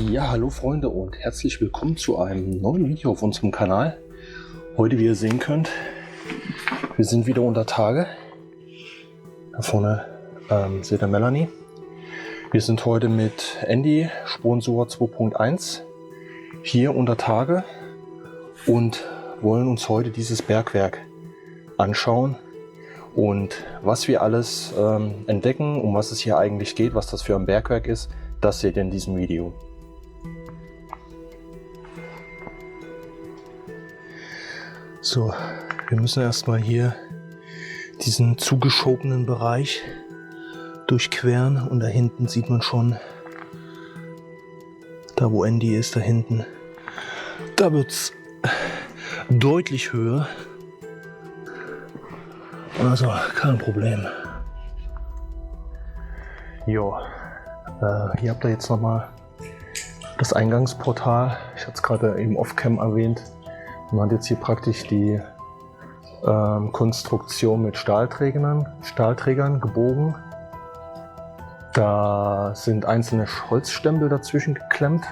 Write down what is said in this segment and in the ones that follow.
Ja, hallo Freunde und herzlich willkommen zu einem neuen Video auf unserem Kanal. Heute, wie ihr sehen könnt, wir sind wieder unter Tage. Da vorne seht ihr Melanie. Wir sind heute mit Andy, Spurensucher 2.1, hier unter Tage und wollen uns heute dieses Bergwerk anschauen und was wir alles entdecken, um was es hier eigentlich geht, was das für ein Bergwerk ist, das seht ihr in diesem Video. So, wir müssen erstmal hier diesen zugeschobenen Bereich durchqueren und da hinten sieht man schon, da wo Andy ist, da hinten, da wird es deutlich höher. Also kein Problem. Jo, hier habt ihr jetzt nochmal das Eingangsportal. Ich hatte es gerade eben off-cam erwähnt. Man hat jetzt hier praktisch die Konstruktion mit Stahlträgern gebogen. Da sind einzelne Holzstempel dazwischen geklemmt.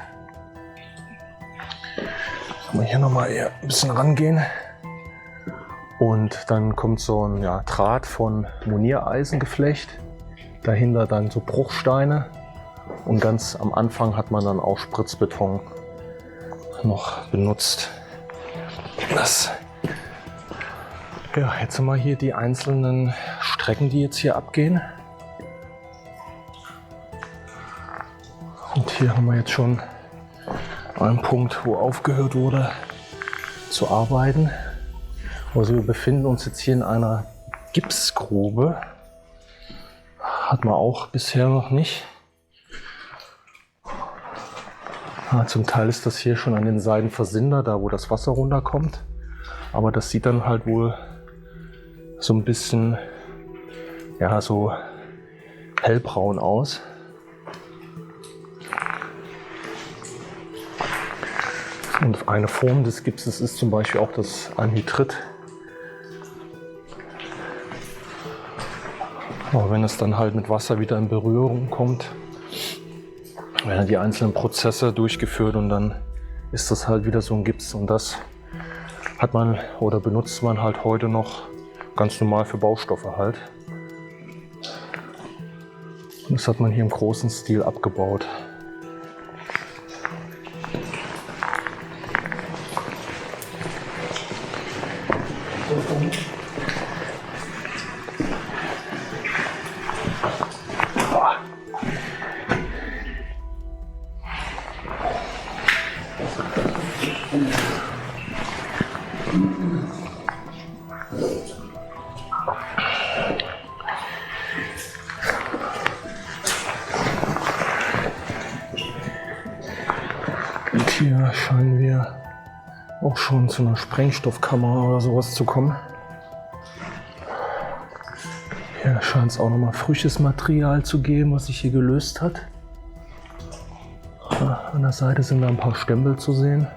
Kann man hier nochmal ein bisschen rangehen. Und dann kommt so ein Draht von Moniereisengeflecht. Dahinter dann so Bruchsteine. Und ganz am Anfang hat man dann auch Spritzbeton noch benutzt. Ja, jetzt haben wir hier die einzelnen Strecken, die jetzt hier abgehen. Und hier haben wir jetzt schon einen Punkt, wo aufgehört wurde zu arbeiten. Also wir befinden uns jetzt hier in einer Gipsgrube. Hat man auch bisher noch nicht. Zum Teil ist das hier schon an den Seiten versindert, da wo das Wasser runterkommt. Aber das sieht dann halt wohl so ein bisschen, so hellbraun aus. Und eine Form des Gipses ist zum Beispiel auch das Anhydrit. Aber wenn es dann halt mit Wasser wieder in Berührung kommt, werden die einzelnen Prozesse durchgeführt und dann ist das halt wieder so ein Gips. Und das hat man oder benutzt man halt heute noch ganz normal für Baustoffe halt. Und das hat man hier im großen Stil abgebaut. Und hier scheinen wir auch schon zu einer Sprengstoffkammer oder sowas zu kommen. Hier scheint es auch nochmal frisches Material zu geben, was sich hier gelöst hat. An der Seite sind da ein paar Stempel zu sehen.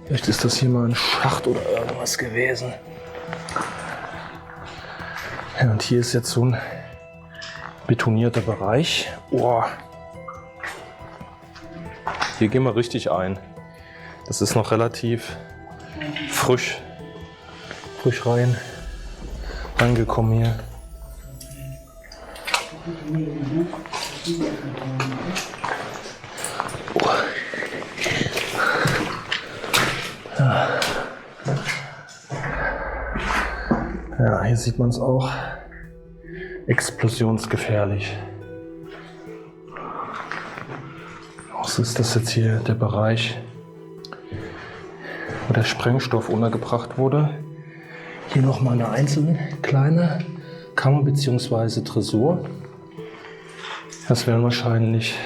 Vielleicht ist das hier mal ein Schacht oder irgendwas gewesen. Ja, und hier ist jetzt so ein betonierter Bereich. Oh. Hier gehen wir richtig ein. Das ist noch relativ frisch reingekommen hier. Oh. Ja, hier sieht man es auch. Explosionsgefährlich. Was ist das jetzt hier, der Bereich, wo der Sprengstoff untergebracht wurde? Hier nochmal eine einzelne kleine Kammer bzw. Tresor. Das werden wahrscheinlich,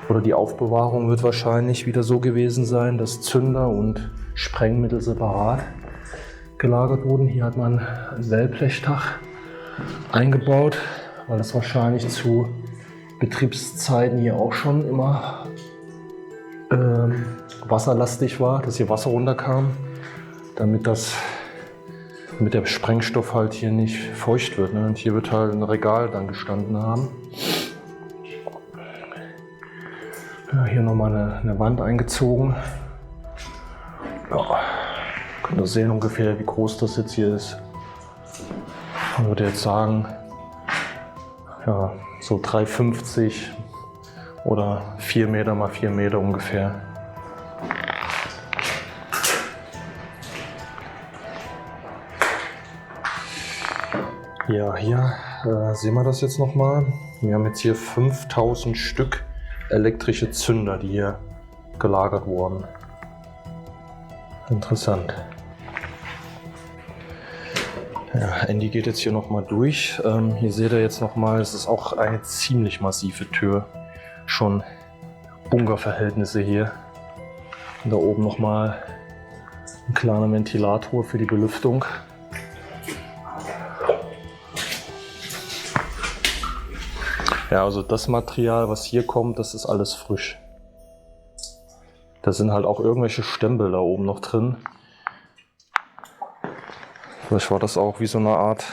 oder die Aufbewahrung wird wahrscheinlich wieder so gewesen sein, dass Zünder und Sprengmittel separat gelagert wurden. Hier hat man ein Wellblechdach eingebaut, weil das wahrscheinlich zu Betriebszeiten hier auch schon immer wasserlastig war, dass hier Wasser runterkam, damit der Sprengstoff halt hier nicht feucht wird. Ne? Und hier wird halt ein Regal dann gestanden haben. Ja, hier nochmal eine Wand eingezogen. Ja, könnt ihr sehen ungefähr, wie groß das jetzt hier ist. Ich würde jetzt sagen, ja, so 3,50 oder 4 Meter mal 4 Meter ungefähr. Ja, hier sehen wir das jetzt nochmal. Wir haben jetzt hier 5000 Stück elektrische Zünder, die hier gelagert wurden. Interessant. Ja, Andy geht jetzt hier nochmal durch. Hier seht ihr jetzt nochmal, es ist auch eine ziemlich massive Tür. Schon Bunkerverhältnisse hier. Und da oben nochmal ein kleiner Ventilator für die Belüftung. Ja, also das Material, was hier kommt, das ist alles frisch. Da sind halt auch irgendwelche Stempel da oben noch drin. Vielleicht war das auch wie so eine Art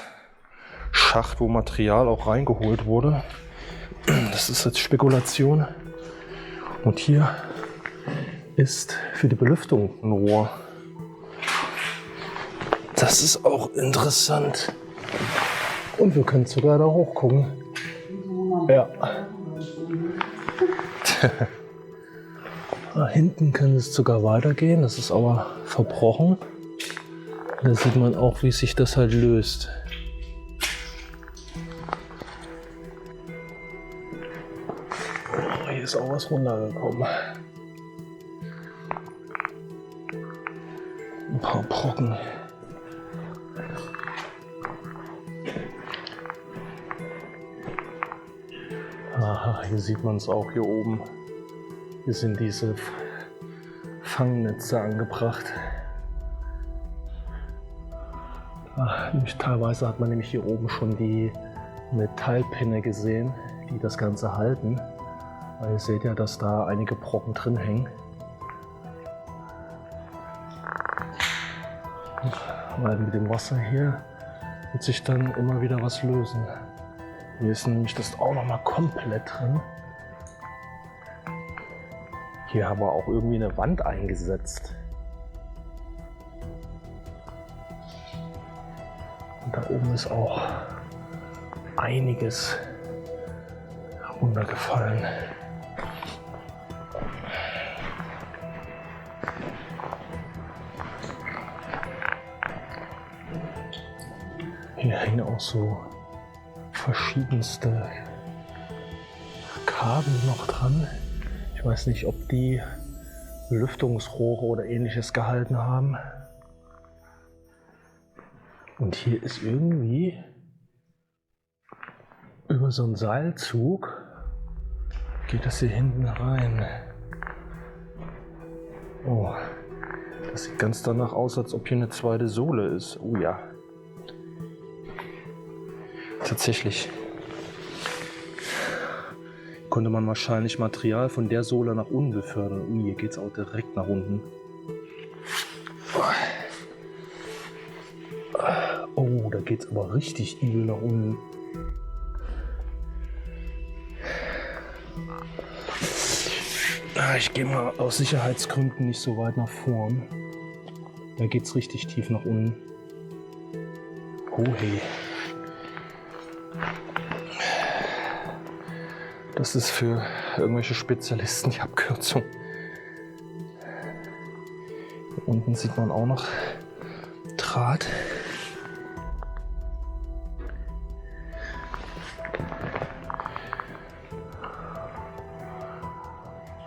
Schacht, wo Material auch reingeholt wurde. Das ist jetzt Spekulation. Und hier ist für die Belüftung ein Rohr. Das ist auch interessant. Und wir können sogar da hochgucken. Ja. Da hinten kann es sogar weitergehen, das ist aber verbrochen. Da sieht man auch, wie sich das halt löst. Oh, hier ist auch was runtergekommen. Ein paar Brocken. Aha, hier sieht man es auch hier oben. Hier sind diese Fangnetze angebracht. Teilweise hat man nämlich hier oben schon die Metallpinne gesehen, die das Ganze halten. Weil ihr seht ja, dass da einige Brocken drin hängen. Weil mit dem Wasser hier wird sich dann immer wieder was lösen. Hier ist nämlich das auch noch mal komplett drin. Hier haben wir auch irgendwie eine Wand eingesetzt. Und da oben ist auch einiges runtergefallen. Hier hängen auch so verschiedenste Kabel noch dran. Ich weiß nicht, ob die Lüftungsrohre oder ähnliches gehalten haben. Und hier ist irgendwie über so einen Seilzug geht das hier hinten rein. Oh, das sieht ganz danach aus, als ob hier eine zweite Sohle ist. Oh ja. Tatsächlich konnte man wahrscheinlich Material von der Sohle nach unten befördern. Ui, hier geht es auch direkt nach unten. Oh, da geht es aber richtig übel nach unten. Ich gehe mal aus Sicherheitsgründen nicht so weit nach vorn. Da geht es richtig tief nach unten. Oh hey. Das ist für irgendwelche Spezialisten die Abkürzung. Hier unten sieht man auch noch Draht.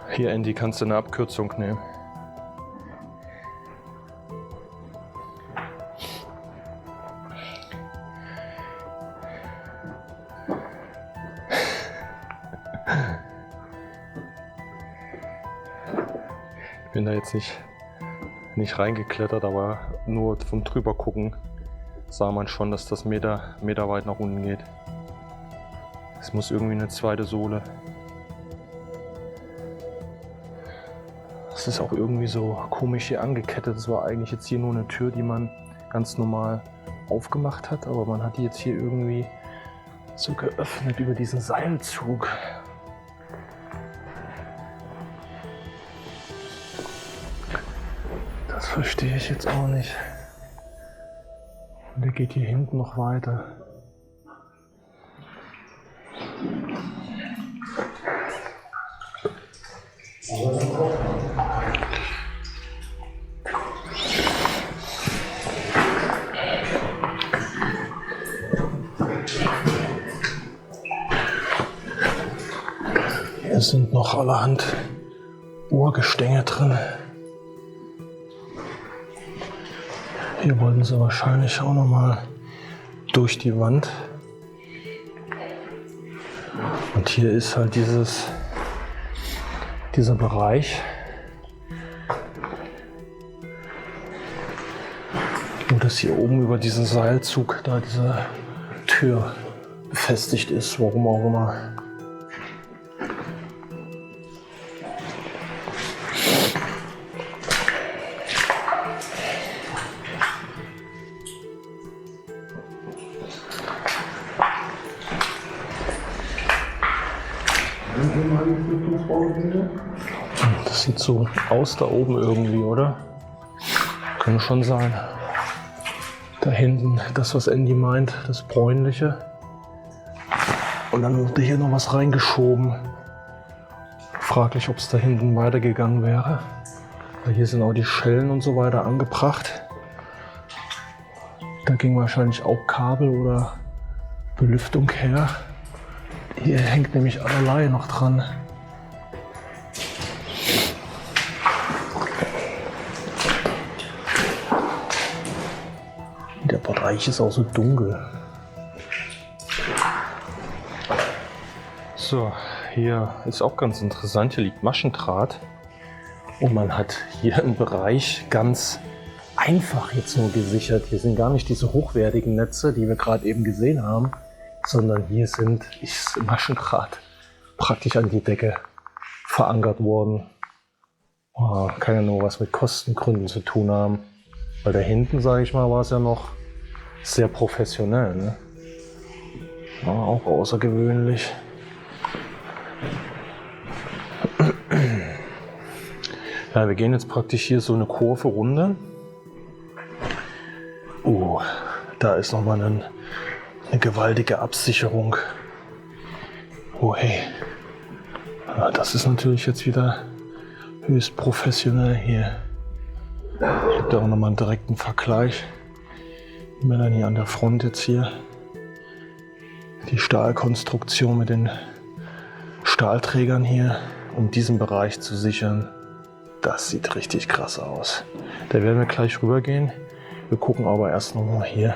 Hier, Andy, kannst du eine Abkürzung nehmen. Ich bin da jetzt nicht reingeklettert, aber nur vom drüber gucken sah man schon, dass das Meter weit nach unten geht. Es muss irgendwie eine zweite Sohle. Das ist auch irgendwie so komisch hier angekettet. Das war eigentlich jetzt hier nur eine Tür, die man ganz normal aufgemacht hat, aber man hat die jetzt hier irgendwie so geöffnet über diesen Seilzug. Das verstehe ich jetzt auch nicht. Und der geht hier hinten noch weiter. Hier sind noch allerhand Urgestänge drin. Hier wollten sie wahrscheinlich auch noch mal durch die Wand. Und hier ist halt dieser Bereich, wo das hier oben über diesen Seilzug, da diese Tür befestigt ist, warum auch immer. Das sieht so aus da oben irgendwie, oder? Kann schon sein. Da hinten, das was Andy meint, das bräunliche. Und dann wurde hier noch was reingeschoben. Fraglich, ob es da hinten weitergegangen wäre. Weil hier sind auch die Schellen und so weiter angebracht. Da ging wahrscheinlich auch Kabel oder Belüftung her. Hier hängt nämlich allerlei noch dran. Der Bereich ist auch so dunkel. So, hier ist auch ganz interessant. Hier liegt Maschendraht. Und man hat hier im Bereich ganz einfach jetzt nur gesichert. Hier sind gar nicht diese hochwertigen Netze, die wir gerade eben gesehen haben, sondern hier ist Maschendraht praktisch an die Decke verankert worden. Oh, kann ja nur was mit Kostengründen zu tun haben. Weil da hinten, sage ich mal, war es ja noch sehr professionell. Ne? War auch außergewöhnlich. Ja, wir gehen jetzt praktisch hier so eine Kurve runter. Da ist nochmal eine gewaltige Absicherung. Oh hey. Ja, das ist natürlich jetzt wieder höchst professionell hier. Ich habe da auch nochmal einen direkten Vergleich. Wie man dann hier an der Front jetzt hier die Stahlkonstruktion mit den Stahlträgern hier, um diesen Bereich zu sichern. Das sieht richtig krass aus. Da werden wir gleich rübergehen. Wir gucken aber erst noch mal hier.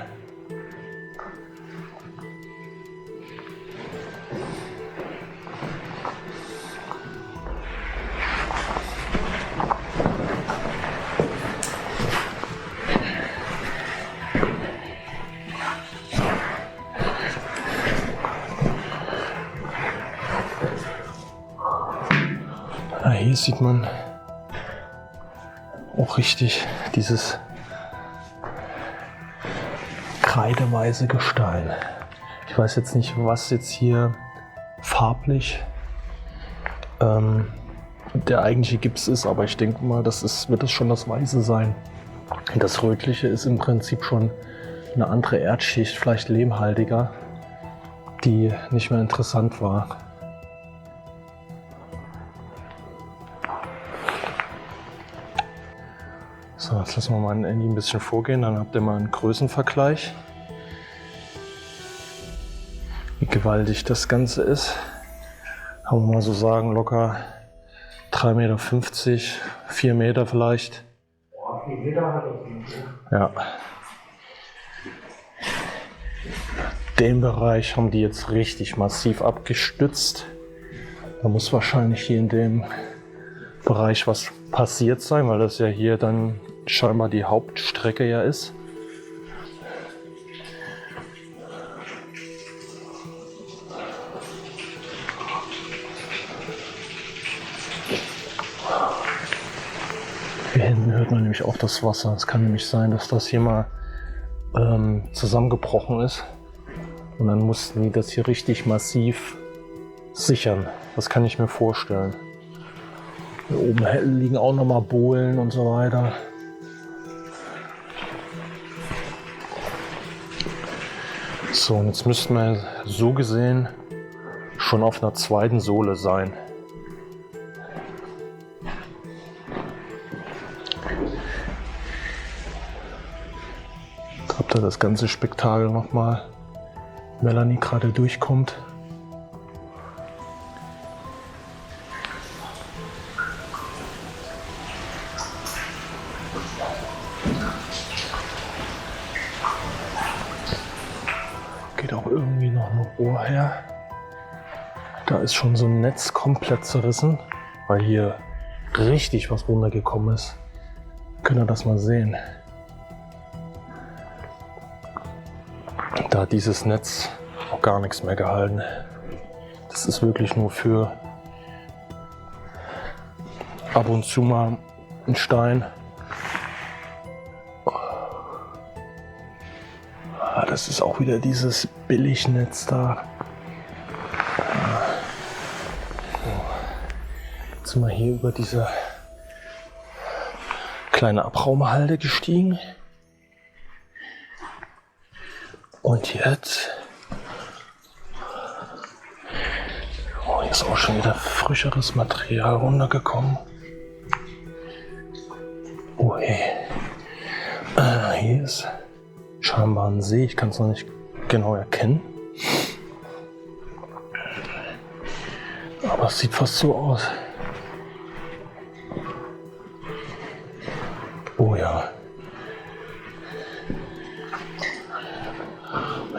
Ja, hier sieht man auch richtig dieses kreideweiße Gestein. Ich weiß jetzt nicht, was jetzt hier farblich der eigentliche Gips ist, aber ich denke mal, wird es schon das Weiße sein. Das Rötliche ist im Prinzip schon eine andere Erdschicht, vielleicht lehmhaltiger, die nicht mehr interessant war. So, jetzt lassen wir mal Andy ein bisschen vorgehen, dann habt ihr mal einen Größenvergleich, wie gewaltig das Ganze ist. Kann man mal so sagen, locker 3,50 Meter, 4 Meter vielleicht. Boah, 4 Meter hat das nicht. Ja. Den Bereich haben die jetzt richtig massiv abgestützt. Da muss wahrscheinlich hier in dem Bereich was passiert sein, weil das ja hier dann scheinbar die Hauptstrecke ja ist. Hier hinten hört man nämlich auch das Wasser. Es kann nämlich sein, dass das hier mal zusammengebrochen ist. Und dann mussten die das hier richtig massiv sichern. Das kann ich mir vorstellen. Hier oben liegen auch nochmal Bohlen und so weiter. So, und jetzt müssten wir so gesehen schon auf einer zweiten Sohle sein. Habt ihr das ganze Spektakel nochmal? Melanie gerade durchkommt. Geht auch irgendwie noch ein Rohr her. Da ist schon so ein Netz komplett zerrissen, weil hier richtig was runtergekommen ist. Könnt ihr das mal sehen? Da hat dieses Netz auch gar nichts mehr gehalten. Das ist wirklich nur für ab und zu mal ein Stein. Das ist auch wieder dieses Billignetz da. Jetzt sind wir hier über diese kleine Abraumhalde gestiegen. Und jetzt, hier ist auch schon wieder frischeres Material runtergekommen. Oh hey. Hier ist scheinbar ein See, ich kann es noch nicht genau erkennen. Aber es sieht fast so aus. Oh ja.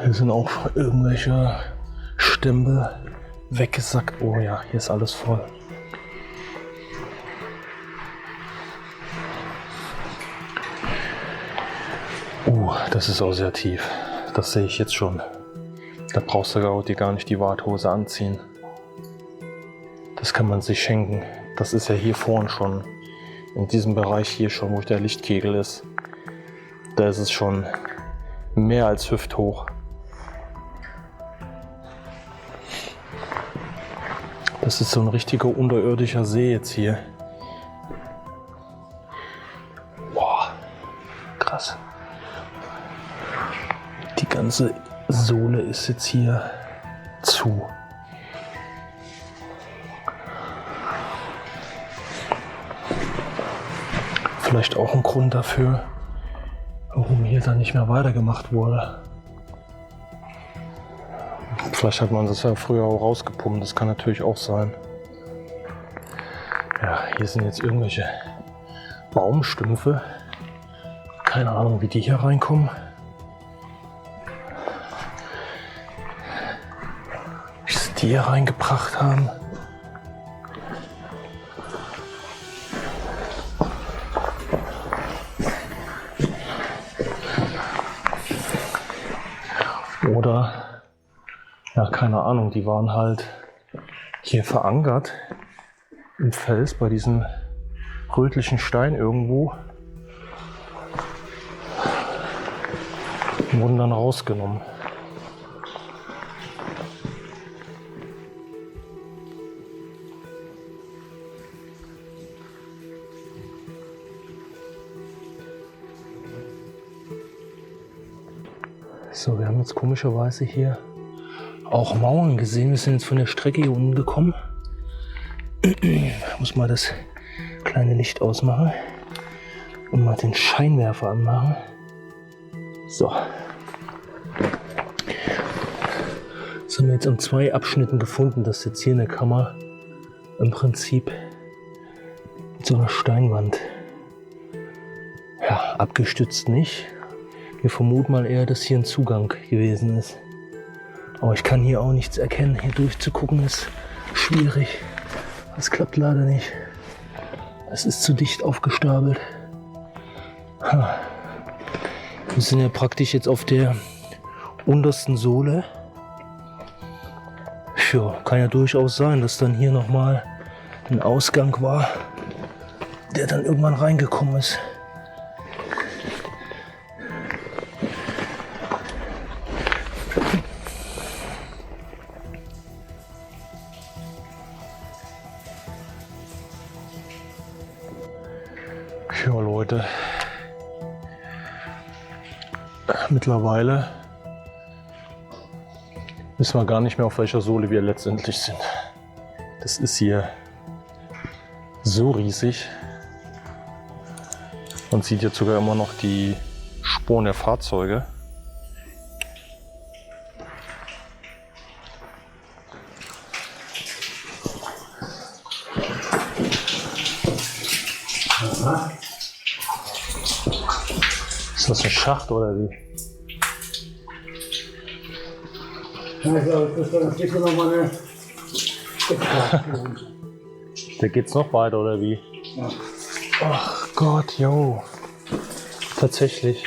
Hier sind auch irgendwelche Stempel weggesackt. Oh ja, hier ist alles voll. Das ist auch sehr tief. Das sehe ich jetzt schon. Da brauchst du dir gar nicht die Warthose anziehen. Das kann man sich schenken. Das ist ja hier vorne schon. In diesem Bereich hier schon, wo der Lichtkegel ist. Da ist es schon mehr als hüfthoch. Das ist so ein richtiger unterirdischer See jetzt hier. Boah, krass. Die ganze Sohle ist jetzt hier zu. Vielleicht auch ein Grund dafür, warum hier dann nicht mehr weitergemacht wurde. Vielleicht hat man das ja früher auch rausgepumpt, das kann natürlich auch sein. Ja, hier sind jetzt irgendwelche Baumstümpfe. Keine Ahnung, wie die hier reinkommen. Wie sie die hier reingebracht haben. Oder, ja, keine Ahnung, die waren halt hier verankert im Fels bei diesem rötlichen Stein irgendwo. Und wurden dann rausgenommen. So, wir haben jetzt komischerweise hier auch Mauern gesehen. Wir sind jetzt von der Strecke hier unten gekommen. Ich muss mal das kleine Licht ausmachen und mal den Scheinwerfer anmachen. So. Das haben wir jetzt an 2 Abschnitten gefunden, dass jetzt hier eine Kammer im Prinzip mit so einer Steinwand, ja, abgestützt nicht. Wir vermuten mal eher, dass hier ein Zugang gewesen ist. Aber ich kann hier auch nichts erkennen. Hier durchzugucken ist schwierig. Das klappt leider nicht. Es ist zu dicht aufgestapelt. Wir sind ja praktisch jetzt auf der untersten Sohle. Ja, kann ja durchaus sein, dass dann hier nochmal ein Ausgang war, der dann irgendwann reingekommen ist. Ja, Leute, mittlerweile Wissen wir gar nicht mehr, auf welcher Sohle wir letztendlich sind. Das ist hier so riesig. Man sieht jetzt sogar immer noch die Spuren der Fahrzeuge. Aha. Ist das ein Schacht oder wie? Also, das geht noch mal eine. Da geht's noch weiter oder wie? Ja. Ach Gott, jo. Tatsächlich.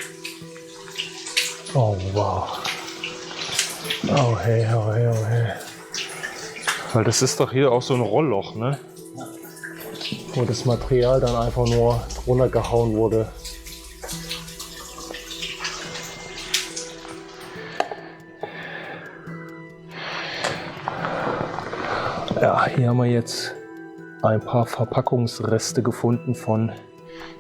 Oh wow. Oh hey, oh hey, oh hey. Weil das ist doch hier auch so ein Rollloch, ne? Wo das Material dann einfach nur drunter gehauen wurde. Ja, hier haben wir jetzt ein paar Verpackungsreste gefunden von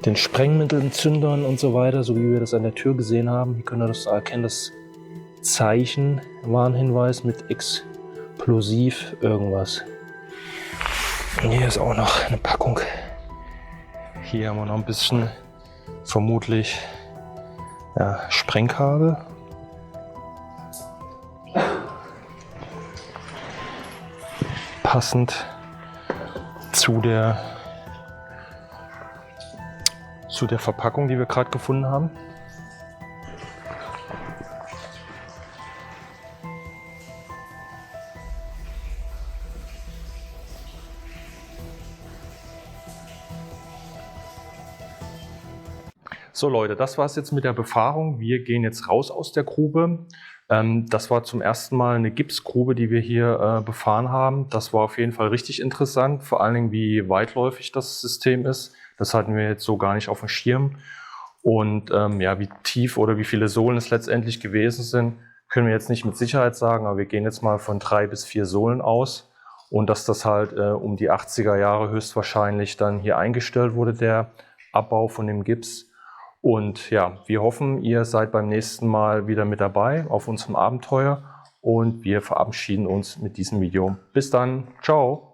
den Sprengmitteln, Zündern und so weiter, so wie wir das an der Tür gesehen haben. Hier könnt ihr das erkennen, das Zeichen, Warnhinweis mit explosiv irgendwas. Und hier ist auch noch eine Packung. Hier haben wir noch ein bisschen, vermutlich, ja, Sprengkabel. Passend zu der Verpackung, die wir gerade gefunden haben. So Leute, das war es jetzt mit der Befahrung. Wir gehen jetzt raus aus der Grube. Das war zum ersten Mal eine Gipsgrube, die wir hier befahren haben. Das war auf jeden Fall richtig interessant, vor allen Dingen wie weitläufig das System ist. Das hatten wir jetzt so gar nicht auf dem Schirm. Und ja, wie tief oder wie viele Sohlen es letztendlich gewesen sind, können wir jetzt nicht mit Sicherheit sagen, aber wir gehen jetzt mal von 3 bis 4 Sohlen aus. Und dass das halt um die 80er Jahre höchstwahrscheinlich dann hier eingestellt wurde, der Abbau von dem Gips. Und ja, wir hoffen, ihr seid beim nächsten Mal wieder mit dabei auf unserem Abenteuer und wir verabschieden uns mit diesem Video. Bis dann, ciao!